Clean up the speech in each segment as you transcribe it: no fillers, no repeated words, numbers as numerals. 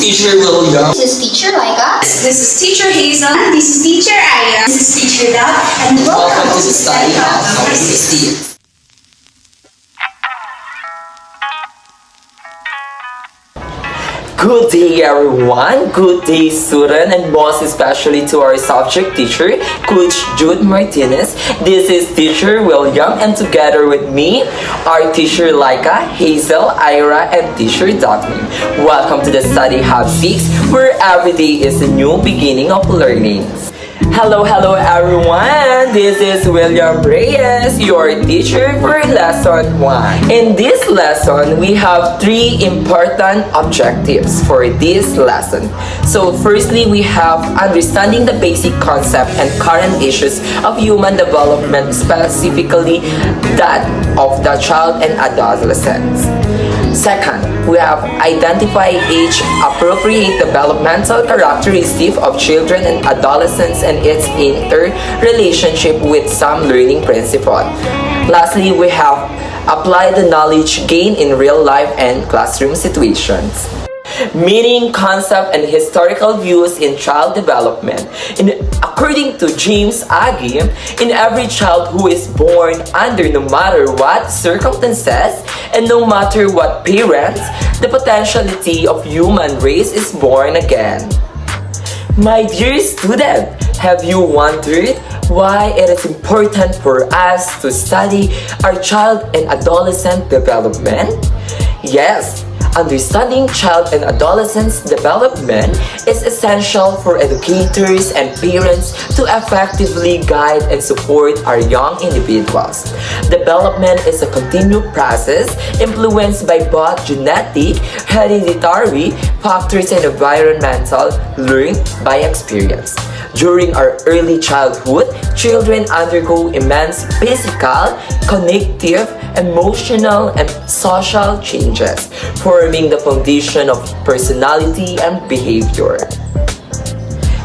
Teacher William. This is Teacher Laika. This is Teacher Hazel. This is Teacher Aya. This is Teacher Dot. And Welcome to the study house number 16. Good day everyone, good day student, and most especially to our subject teacher, Coach Jude Martinez. This is Teacher William, and together with me, our Teacher Laika, Hazel, Ira, and Teacher Daphne. Welcome to the Study Hub 6, where every day is a new beginning of learning. Hello everyone! This is William Reyes, your teacher for Lesson 1. In this lesson, we have 3 important objectives for this lesson. So firstly, we have understanding the basic concept and current issues of human development, specifically that of the child and adolescents. Second, we have identify age-appropriate developmental characteristics of children and adolescents and its interrelationship with some learning principles. Lastly, we have apply the knowledge gained in real life and classroom situations. Meaning, concept, and historical views in child development. According to James Agee, in every child who is born under no matter what circumstances and no matter what parents, the potentiality of human race is born again. My dear student, have you wondered why it is important for us to study our child and adolescent development? Yes. Understanding child and adolescents' development is essential for educators and parents to effectively guide and support our young individuals. Development is a continued process influenced by both genetic, hereditary factors and environmental, learned by experience. During our early childhood, children undergo immense physical, cognitive, emotional, and social changes, forming the foundation of personality and behavior.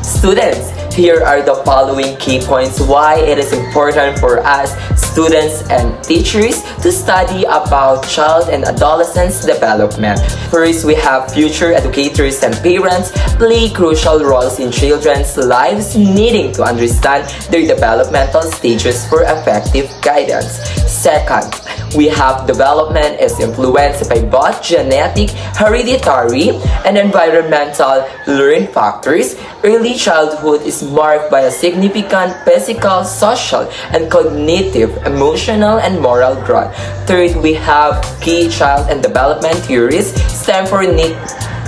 Students, here are the following key points why it is important for us, students and teachers, to study about child and adolescents' development. First, we have future educators and parents play crucial roles in children's lives, needing to understand their developmental stages for effective guidance. Second, we have development is influenced by both genetic, hereditary, and environmental learned factors. Early childhood is marked by a significant physical, social, and cognitive, emotional, and moral growth. Third, we have key child and development theories stem from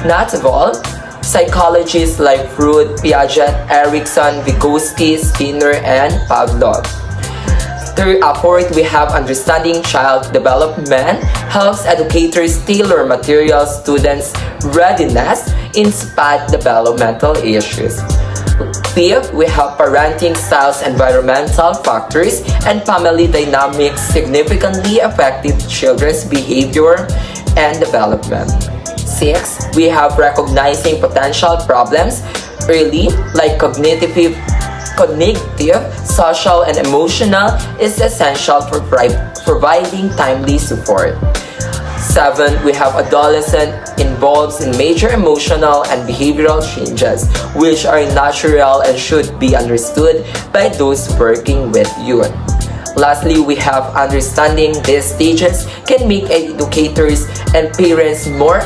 notable psychologists like Freud, Piaget, Erikson, Vygotsky, Skinner, and Pavlov. Fourth, we have understanding child development helps educators tailor material students' readiness in spot developmental issues. Fifth, we have parenting styles, environmental factors, and family dynamics significantly affecting children's behavior and development. Sixth, we have recognizing potential problems early, like cognitive, social, and emotional, is essential for providing timely support. 7. We have adolescent involves in major emotional and behavioral changes, which are natural and should be understood by those working with youth. Lastly, we have understanding these stages can make educators and parents more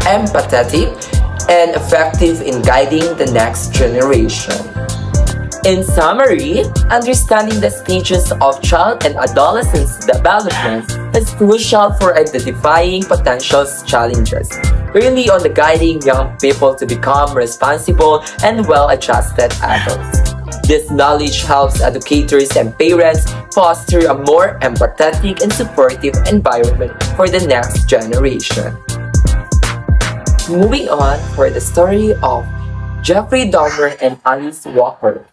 empathetic and effective in guiding the next generation. In summary, understanding the stages of child and adolescent development is crucial for identifying potential challenges, early on the guiding young people to become responsible and well-adjusted adults. This knowledge helps educators and parents foster a more empathetic and supportive environment for the next generation. Moving on for the story of Jeffrey Dahmer and Alice Walker.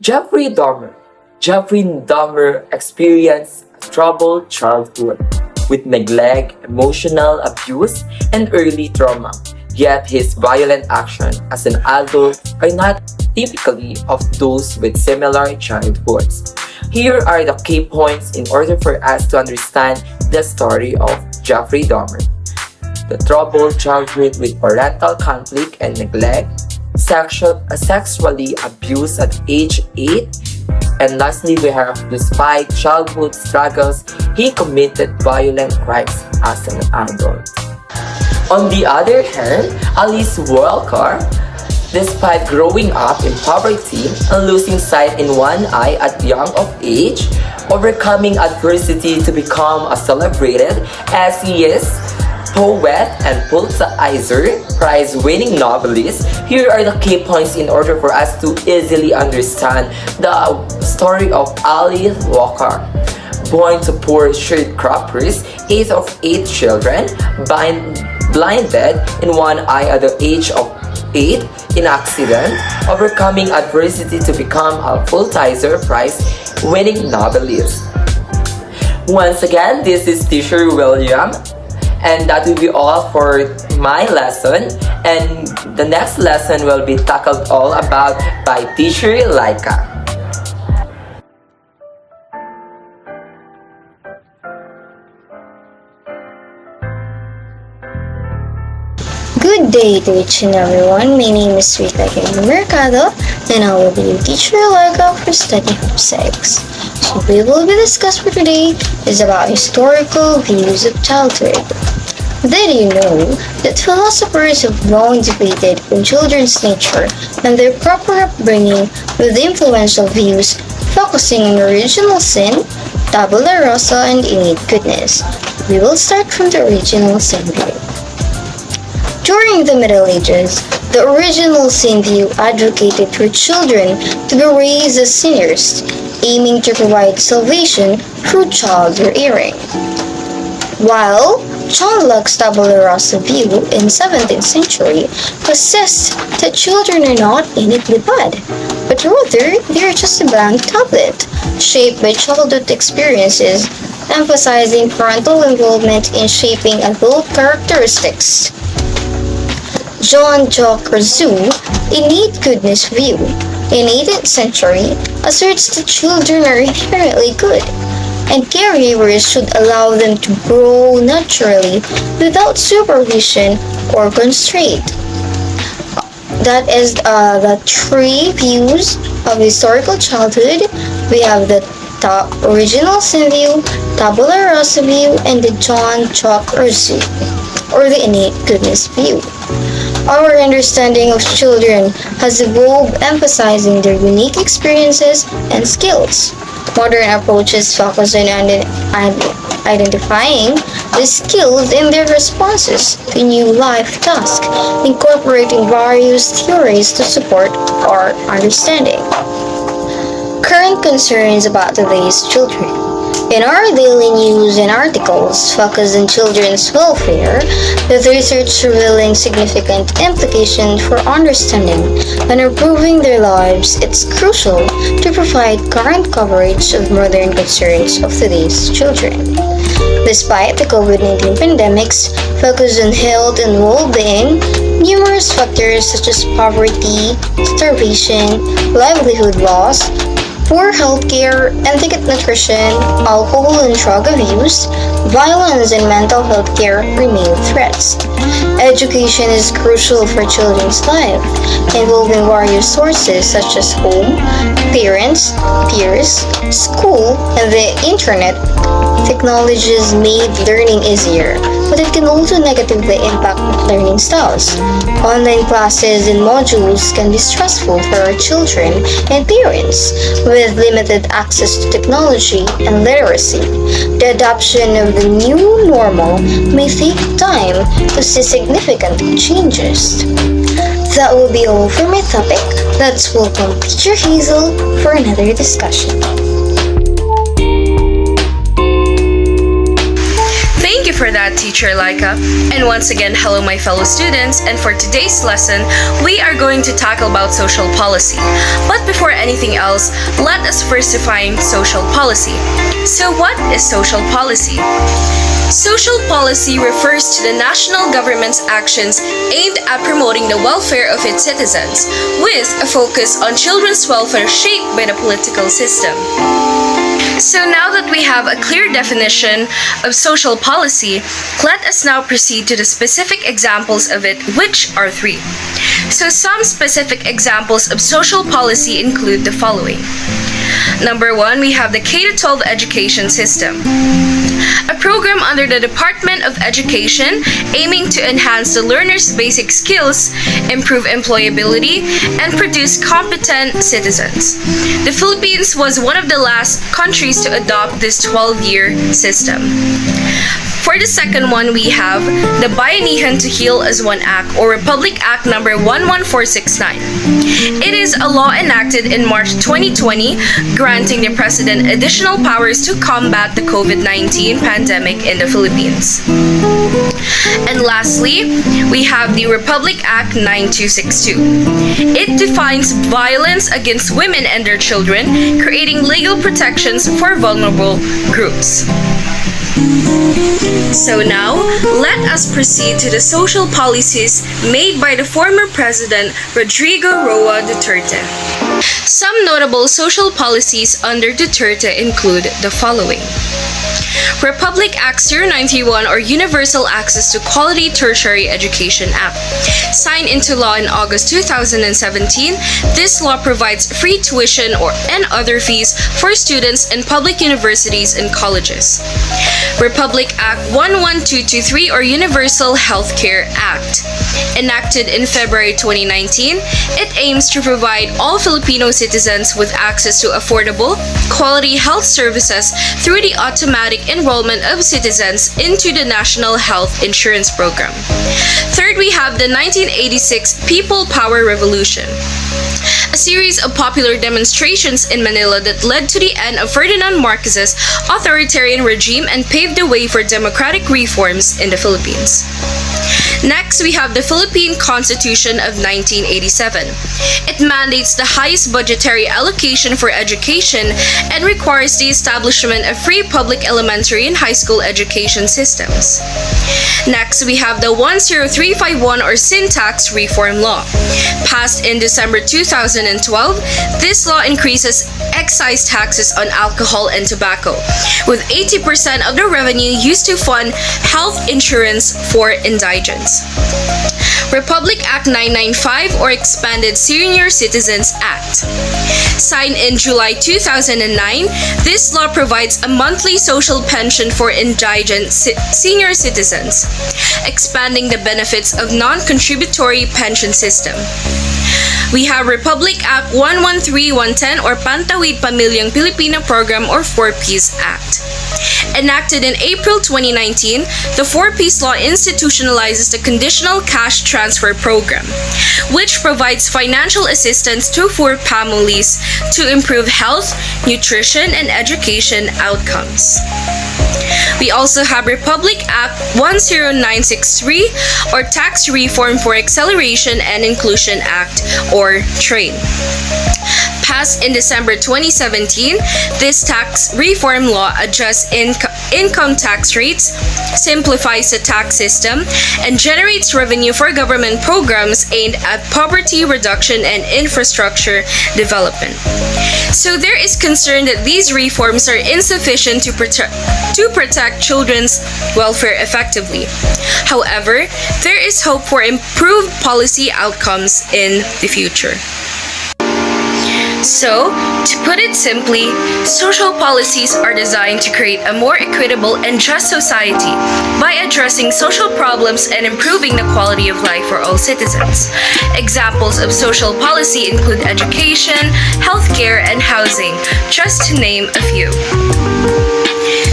Jeffrey Dahmer experienced a troubled childhood with neglect, emotional abuse, and early trauma. Yet his violent actions as an adult are not typically of those with similar childhoods. Here are the key points in order for us to understand the story of Jeffrey Dahmer. the troubled childhood with parental conflict and neglect, sexually abused at age 8, and lastly, we have, despite childhood struggles, he committed violent crimes as an adult. On the other hand, Alice Walker, despite growing up in poverty and losing sight in one eye at young of age, overcoming adversity to become a celebrated essayist, poet, and Pulitzer Prize-winning novelist. Here are the key points in order for us to easily understand the story of Alice Walker. Born to poor sharecroppers, 8th of 8 children, blinded in one eye at the age of 8 in accident, overcoming adversity to become a Pulitzer Prize-winning novelist. Once again, this is Teacher William, and that will be all for my lesson, and the next lesson will be tackled all about by Teacher Laika. Good day to each and everyone. My name is Rita Mercado, and I will be your teacher Laika for Study Group 6. So we will be discussed for today is about historical views of childhood. Did you know that philosophers have long debated on children's nature and their proper upbringing with influential views focusing on original sin, tabula rasa, and innate goodness? We will start from the original sin view. During the Middle Ages, the original sin view advocated for children to be raised as sinners, aiming to provide salvation through child rearing. While John Locke's tabula rasa view in 17th century persists that children are not innately bad, but rather they are just a blank tablet, shaped by childhood experiences, emphasizing parental involvement in shaping adult characteristics. Jean-Jacques Rousseau, innate goodness view, in 18th century, asserts that children are inherently good, and caregivers should allow them to grow naturally without supervision or constraint. That is the three views of historical childhood. We have the original sin view, tabula rasa view, and the Jean-Jacques Rousseau, or the innate goodness view. Our understanding of children has evolved, emphasizing their unique experiences and skills. Modern approaches focus on identifying the skills in their responses to new life tasks, incorporating various theories to support our understanding. Current concerns about today's children. In our daily news and articles focused on children's welfare, with research revealing significant implications for understanding and improving their lives, it's crucial to provide current coverage of modern concerns of today's children. Despite the COVID-19 pandemic's focus on health and well-being, numerous factors such as poverty, starvation, livelihood loss, poor healthcare, inadequate nutrition, alcohol and drug abuse, violence, and mental health care remain threats. Education is crucial for children's life, involving various sources such as home, parents, peers, school, and the internet. Technology has made learning easier, but it can also negatively impact learning styles. Online classes and modules can be stressful for our children and parents with limited access to technology and literacy. The adoption of the new normal may take time to see significant changes. That will be all for my topic. Let's welcome Teacher Hazel for another discussion. Thank you for that, Teacher Laika. And once again, hello my fellow students, and for today's lesson, we are going to tackle about social policy. But before anything else, let us first define social policy. So what is social policy? Social policy refers to the national government's actions aimed at promoting the welfare of its citizens, with a focus on children's welfare shaped by the political system. So now that we have a clear definition of social policy, let us now proceed to the specific examples of it, which are three. So some specific examples of social policy include the following. Number one, we have the K-12 education system. A program under the Department of Education aiming to enhance the learners' basic skills, improve employability, and produce competent citizens. The Philippines was one of the last countries to adopt this 12-year system. For the second one, we have the Bayanihan to Heal as One Act, or Republic Act number 11469. It is a law enacted in March 2020 granting the President additional powers to combat the COVID-19 pandemic in the Philippines. And lastly, we have the Republic Act 9262. It defines violence against women and their children, creating legal protections for vulnerable groups. So now, let us proceed to the social policies made by the former President Rodrigo Roa Duterte. Some notable social policies under Duterte include the following. Republic Act 0931, or Universal Access to Quality Tertiary Education Act. Signed into law in August 2017, this law provides free tuition and other fees for students in public universities and colleges. Republic Act 11223, or Universal Healthcare Act. Enacted in February 2019, it aims to provide all Filipino citizens with access to affordable, quality health services through the automatic enrollment of citizens into the National Health Insurance Program. Third, we have the 1986 People Power Revolution, a series of popular demonstrations in Manila that led to the end of Ferdinand Marcos's authoritarian regime and paved the way for democratic reforms in the Philippines. Next, we have the Philippine Constitution of 1987. It mandates the highest budgetary allocation for education and requires the establishment of free public elementary and high school education systems. Next, we have the 10351, or Sin Tax Reform Law. Passed in December 2012, this law increases excise taxes on alcohol and tobacco, with 80% of the revenue used to fund health insurance for indigents. Republic Act 995, or Expanded Senior Citizens Act. Signed in July 2009, this law provides a monthly social pension for indigent senior citizens, expanding the benefits of non-contributory pension system. We have Republic Act 113-110, or Pantawid Pamilyang Pilipino Program, or 4Ps Act. Enacted in April 2019, the 4Ps law institutionalizes the Conditional Cash Transfer Program, which provides financial assistance to poor families to improve health, nutrition, and education outcomes. We also have Republic Act 10963, or Tax Reform for Acceleration and Inclusion Act, or TRAIN. Passed in December 2017, this tax reform law adjusts income tax rates, simplifies the tax system, and generates revenue for government programs aimed at poverty reduction and infrastructure development. So there is concern that these reforms are insufficient to protect children's welfare effectively. However, there is hope for improved policy outcomes in the future. So, to put it simply, social policies are designed to create a more equitable and just society by addressing social problems and improving the quality of life for all citizens. Examples of social policy include education, healthcare, and housing, just to name a few.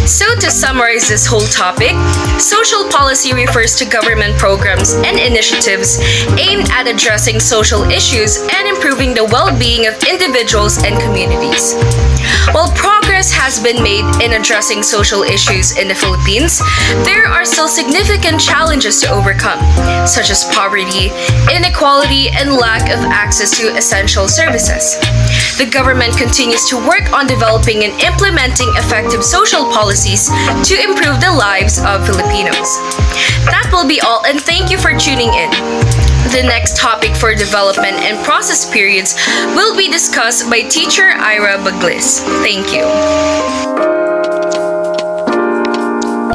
So to summarize this whole topic, social policy refers to government programs and initiatives aimed at addressing social issues and improving the well-being of individuals and communities. While progress has been made in addressing social issues in the Philippines, there are still significant challenges to overcome, such as poverty, inequality, and lack of access to essential services. The government continues to work on developing and implementing effective social policies to improve the lives of Filipinos. That will be all, and thank you for tuning in. The next topic for development and process periods will be discussed by teacher Ira Baglis. Thank you.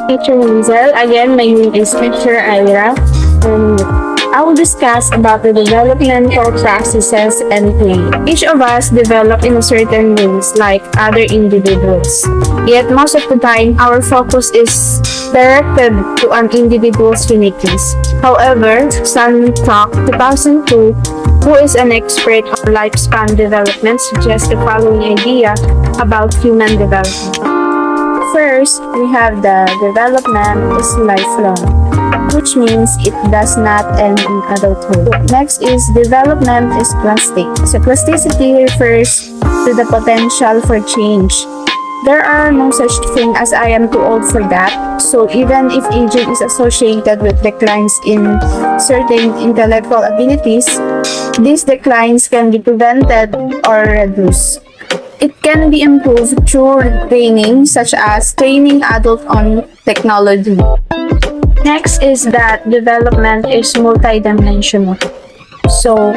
Teacher Hazel. Again, my name is Teacher Ira, and I will discuss about the developmental processes and play. Each of us develop in a certain ways like other individuals. Yet most of the time, our focus is directed to an individual's uniqueness. However, Sun Talk 2002, who is an expert on lifespan development, suggests the following idea about human development. First, we have the development is lifelong, which means it does not end in adulthood. Next is development is plastic. So plasticity refers to the potential for change. There are no such thing as I am too old for that. So even if aging is associated with declines in certain intellectual abilities, these declines can be prevented or reduced. It can be improved through training, such as training adults on technology. Next is that development is multidimensional. So,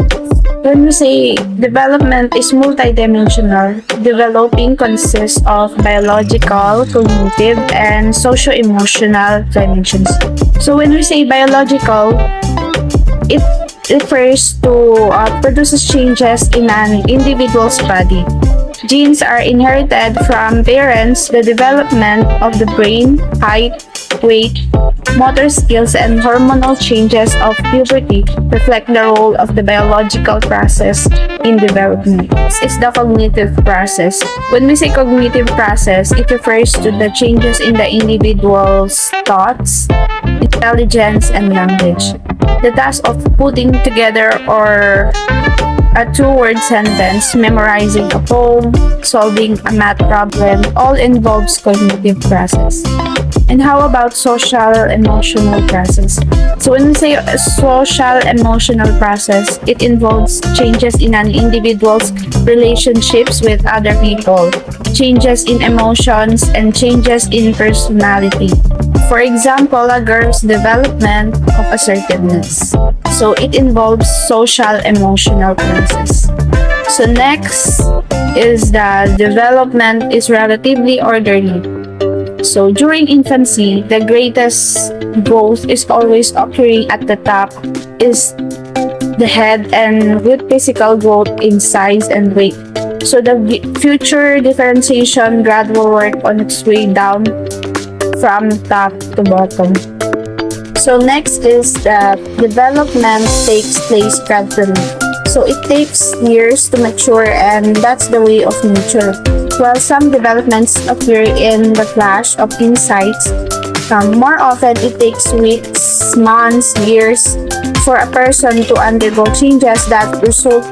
when we say development is multidimensional, developing consists of biological, cognitive, and socio-emotional dimensions. So, when we say biological, it refers to produces changes in an individual's body. Genes are inherited from parents. The development of the brain, height, weight, motor skills, and hormonal changes of puberty reflect the role of the biological process in development. It's the cognitive process. When we say cognitive process, it refers to the changes in the individual's thoughts, intelligence, and language. The task of putting together or a two-word sentence, memorizing a poem, solving a math problem, all involves cognitive process. And how about social emotional process? So when we say a social emotional process, it involves changes in an individual's relationships with other people, changes in emotions, and changes in personality. For example, a girl's development of assertiveness. So it involves social emotional process. So next is the development is relatively orderly. So during infancy, the greatest growth is always occurring at the top is the head, and with physical growth in size and weight. So the future differentiation gradual work on its way down from top to bottom. So next is the development takes place gradually. So it takes years to mature, and that's the way of nature. While some developments occur in the flash of insights, more often it takes weeks, months, years for a person to undergo changes that result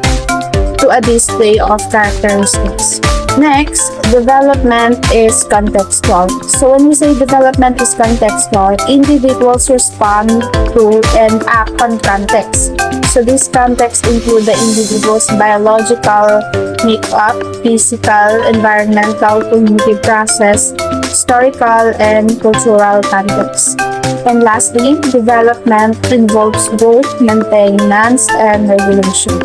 to a display of characteristics. Next, development is contextual. So when we say development is contextual, individuals respond to and act on context. So this context include the individual's biological makeup, physical, environmental, cognitive process, historical, and cultural context. And lastly, development involves growth, maintenance, and regulation.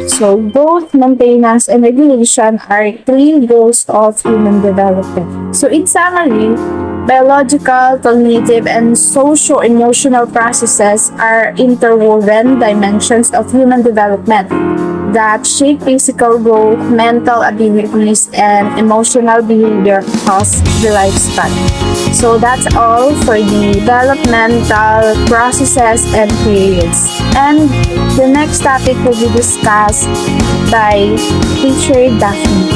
So growth, maintenance, and regulation are three goals of human development. So in summary, biological, cognitive, and socio-emotional processes are interwoven dimensions of human development that shape physical growth, mental abilities, and emotional behavior across the lifespan. So that's all for the developmental processes and periods. And the next topic will be discussed by teacher Daphne.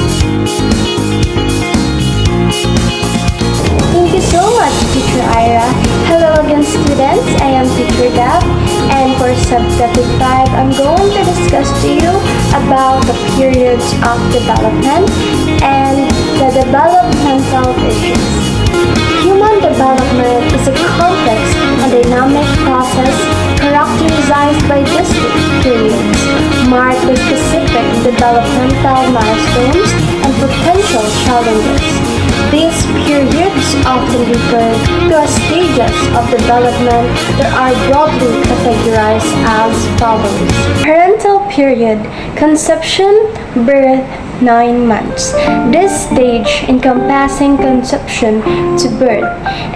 Thank you so much, Teacher Ira. Hello again, students. I am Teacher Daph, and for subtopic 5, I'm going to discuss to you about the periods of development and the developmental issues. Human development is a complex and dynamic process characterized by distinct periods, marked by specific developmental milestones and potential challenges. These periods often refer to as stages of development that are broadly categorized as follows. Parental period, conception, birth, 9 months. This stage, encompassing conception to birth,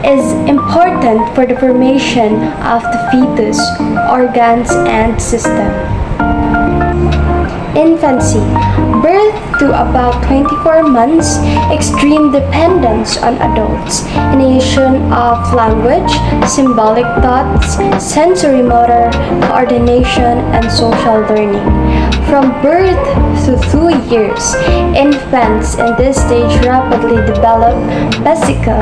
is important for the formation of the fetus, organs, and system. Infancy, birth to about 24 months, extreme dependence on adults, initiation of language, symbolic thoughts, sensory motor, coordination, and social learning. From birth to 2 years, infants in this stage rapidly develop physical,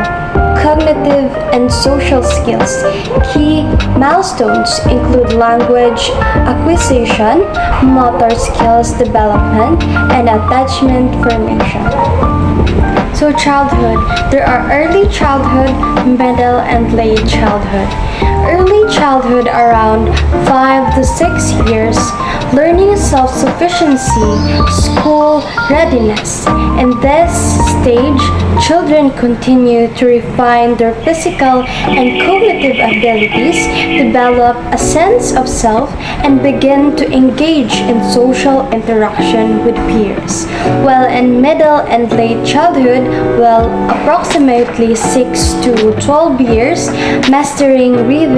cognitive, and social skills. Key milestones include language acquisition, motor skills development, and attachment formation. So childhood, there are early childhood, middle, and late childhood. Early childhood around 5 to 6 years, learning self-sufficiency, school readiness. In this stage, children continue to refine their physical and cognitive abilities, develop a sense of self, and begin to engage in social interaction with peers. While in middle and late childhood, well, approximately 6 to 12 years, mastering reading,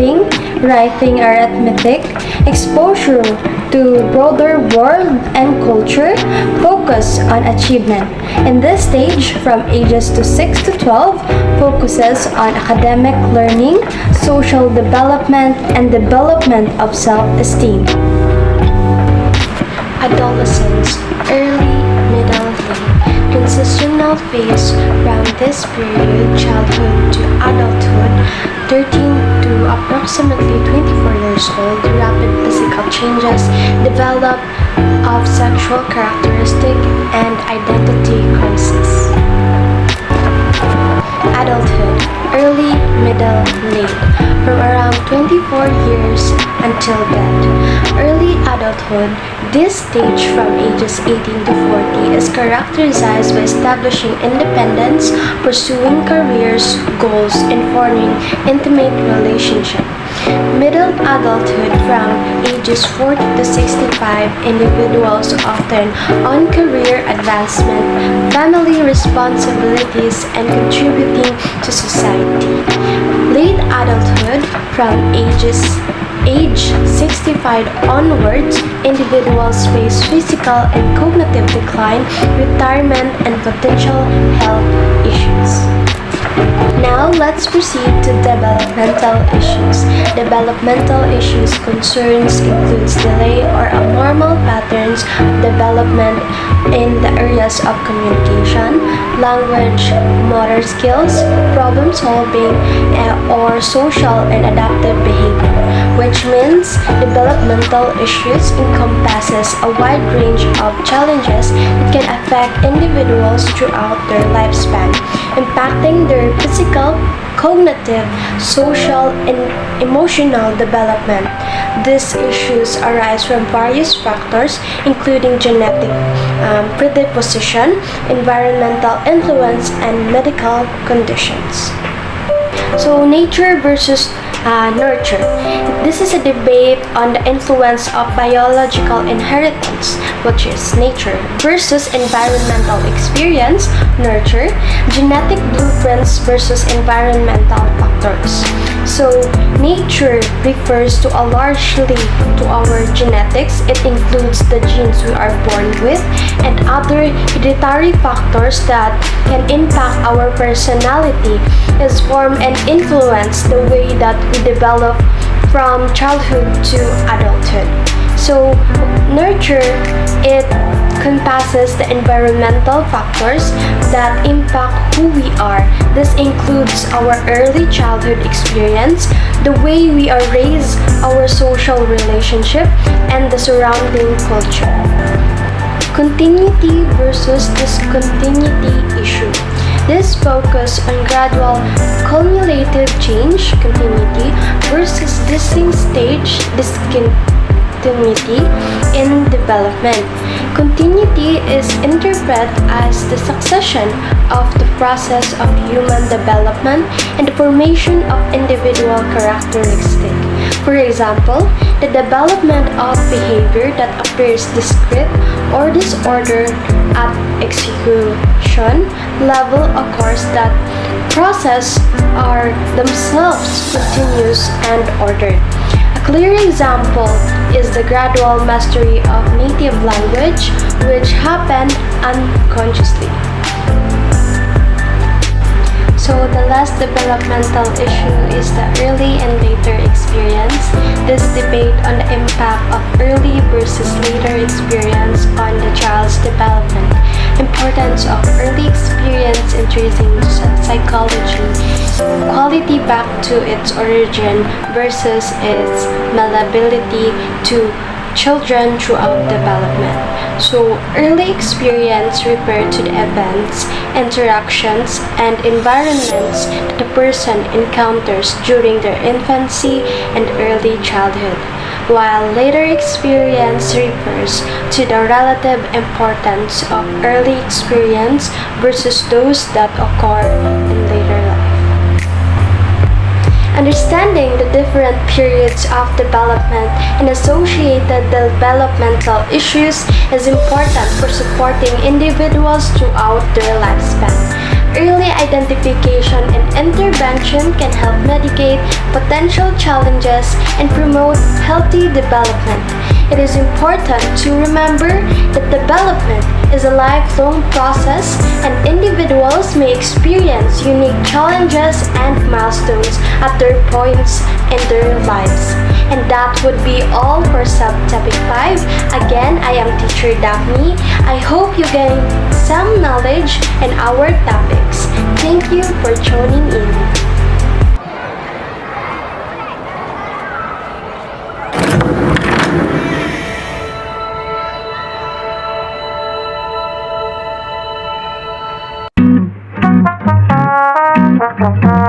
writing, arithmetic, exposure to broader world and culture, focus on achievement. In this stage, from ages to 6 to 12, focuses on academic learning, social development, and development of self-esteem. Adolescence, early, middle, late. Transitional phase from this period, childhood to adulthood, 13 to approximately 24 years old, rapid physical changes develop of sexual characteristic and identity crisis. Adulthood, early, middle, late, from around 24 years until death. Early adulthood, this stage from ages 18 to 40 is characterized by establishing independence, pursuing careers, goals, and forming intimate relationships. Middle adulthood from ages 40 to 65, individuals often on career advancement, family responsibilities, and contributing to society. Late adulthood from age 65 onwards, individuals face physical and cognitive decline, retirement, and potential health issues. Now, let's proceed to developmental issues. Developmental issues concerns includes delay or abnormal patterns of development in the areas of communication, language, motor skills, problem solving, or social and adaptive behavior, which means developmental issues encompasses a wide range of challenges that can affect individuals throughout their lifespan, impacting their physical, cognitive, social, and emotional development. These issues arise from various factors, including genetic predisposition, environmental influence, and medical conditions. So, nature versus nurture. This is a debate on the influence of biological inheritance, which is nature, versus environmental experience, nurture, genetic blueprints versus environmental factors. So, nature refers to largely to our genetics. It includes the genes we are born with and other hereditary factors that can impact our personality, is form and influence the way that we develop from childhood to adulthood. So, nurture, it encompasses the environmental factors that impact who we are. This includes our early childhood experience, the way we are raised, our social relationship, and the surrounding culture. Continuity versus discontinuity issue. This focus on gradual cumulative change, continuity, versus distinct stage, continuity in development. Continuity is interpreted as the succession of the process of human development and the formation of individual characteristics. For example, the development of behavior that appears discrete or disordered at execution level occurs that processes are themselves continuous and ordered. A clear example is the gradual mastery of native language, which happened unconsciously. So the last developmental issue is the early and later experience. This debate on the impact of early versus later experience on the child's development. Importance of early experience in tracing psychology. Quality back to its origin versus its malleability to children throughout development. So, early experience refer to the events, interactions, and environments that a person encounters during their infancy and early childhood, while later experience refers to the relative importance of early experience versus those that occur in later life. Understanding the different periods of development and associated developmental issues is important for supporting individuals throughout their lifespan. Early identification and intervention can help mitigate potential challenges and promote healthy development. It is important to remember that development is a lifelong process and individuals may experience unique challenges and milestones at their points in their lives. And that would be all for subtopic 5. Again, I am teacher Daphne. I hope you gain some knowledge in our topics. Thank you for tuning in. Thank you.